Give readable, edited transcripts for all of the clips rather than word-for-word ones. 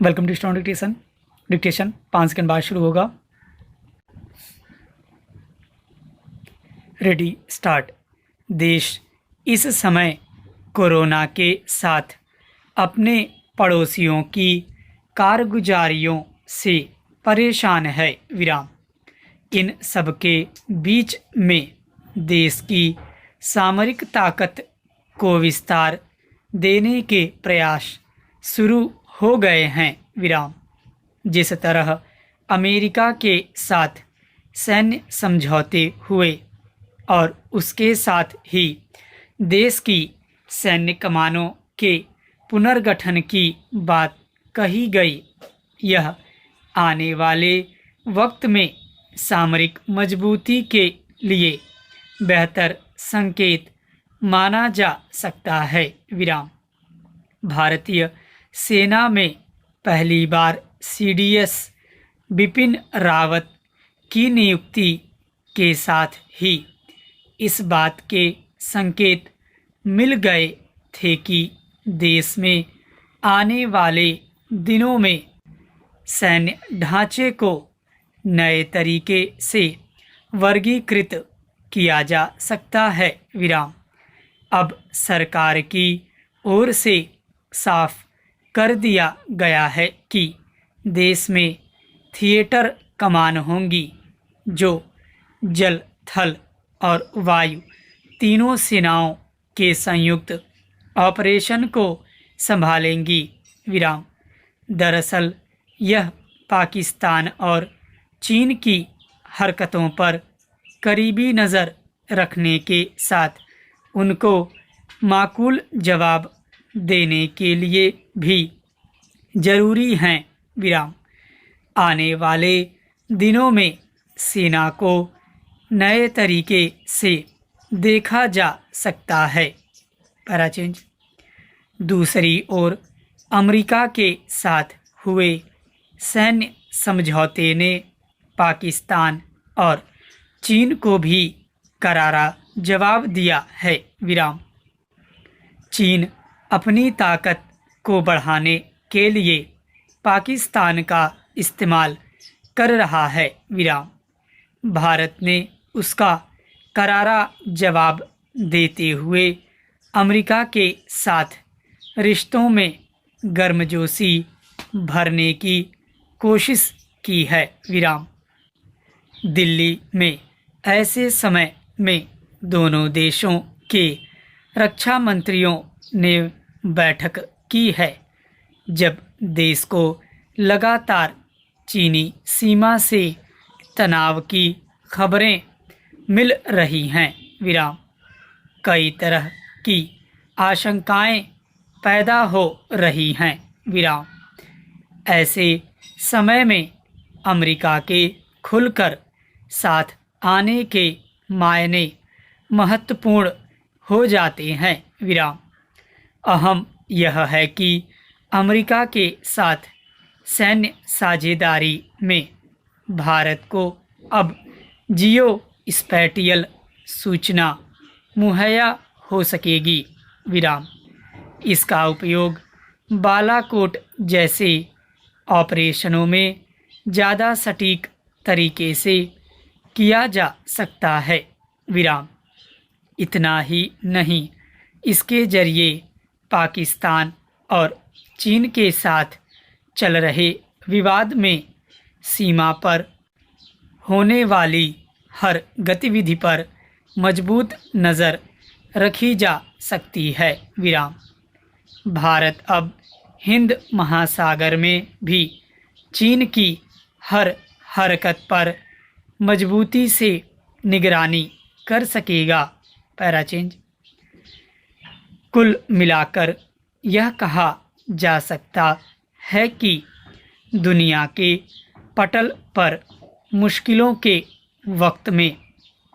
Welcome to strong dictation. Dictation 5 second बाद शुरू होगा। Ready start. देश इस समय कोरोना के साथ अपने पड़ोसियों की कारगुजारियों से परेशान है। विराम। इन सबके बीच में देश की सामरिक ताकत को विस्तार देने के प्रयास शुरू हो गए हैं। विराम। जिस तरह अमेरिका के साथ सैन्य समझौते हुए और उसके साथ ही देश की सैन्य कमानों के पुनर्गठन की बात कही गई, यह आने वाले वक्त में सामरिक मजबूती के लिए बेहतर संकेत माना जा सकता है। विराम। भारतीय सेना में पहली बार सीडीएस बिपिन रावत की नियुक्ति के साथ ही इस बात के संकेत मिल गए थे कि देश में आने वाले दिनों में सैन्य ढांचे को नए तरीके से वर्गीकृत किया जा सकता है। विराम। अब सरकार की ओर से साफ कर दिया गया है कि देश में थिएटर कमान होंगी जो जल, थल और वायु तीनों सेनाओं के संयुक्त ऑपरेशन को संभालेंगी। विराम। दरअसल यह पाकिस्तान और चीन की हरकतों पर करीबी नज़र रखने के साथ उनको माकूल जवाब देने के लिए भी जरूरी हैं। विराम। आने वाले दिनों में सेना को नए तरीके से देखा जा सकता है। पैराचेंज। दूसरी ओर अमेरिका के साथ हुए सैन्य समझौते ने पाकिस्तान और चीन को भी करारा जवाब दिया है। विराम। चीन अपनी ताकत को बढ़ाने के लिए पाकिस्तान का इस्तेमाल कर रहा है। विराम। भारत ने उसका करारा जवाब देते हुए अमेरिका के साथ रिश्तों में गर्मजोशी भरने की कोशिश की है। विराम। दिल्ली में ऐसे समय में दोनों देशों के रक्षा मंत्रियों ने बैठक की है जब देश को लगातार चीनी सीमा से तनाव की खबरें मिल रही हैं। विराम। कई तरह की आशंकाएं पैदा हो रही हैं। विराम। ऐसे समय में अमेरिका के खुलकर साथ आने के मायने महत्वपूर्ण हो जाते हैं। विराम। अहम यह है कि अमेरिका के साथ सैन्य साझेदारी में भारत को अब जियो स्पैटियल सूचना मुहैया हो सकेगी। विराम। इसका उपयोग बालाकोट जैसे ऑपरेशनों में ज़्यादा सटीक तरीके से किया जा सकता है। विराम। इतना ही नहीं, इसके जरिए पाकिस्तान और चीन के साथ चल रहे विवाद में सीमा पर होने वाली हर गतिविधि पर मजबूत नज़र रखी जा सकती है। विराम। भारत अब हिंद महासागर में भी चीन की हर हरकत पर मजबूती से निगरानी कर सकेगा। पैराचेंज। कुल मिलाकर यह कहा जा सकता है कि दुनिया के पटल पर मुश्किलों के वक्त में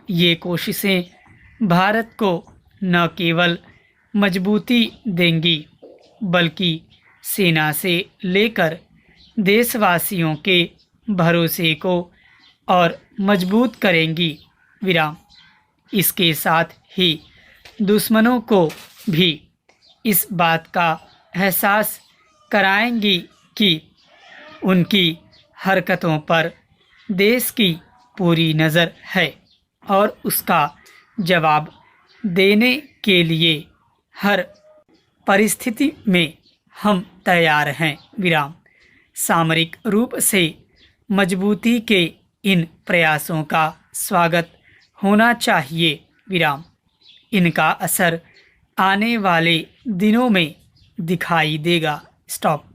ये कोशिशें भारत को न केवल मजबूती देंगी बल्कि सेना से लेकर देशवासियों के भरोसे को और मजबूत करेंगी। विराम। इसके साथ ही दुश्मनों को भी इस बात का एहसास कराएंगी कि उनकी हरकतों पर देश की पूरी नज़र है और उसका जवाब देने के लिए हर परिस्थिति में हम तैयार हैं। विराम। सामरिक रूप से मजबूती के इन प्रयासों का स्वागत होना चाहिए। विराम। इनका असर आने वाले दिनों में दिखाई देगा। स्टॉप।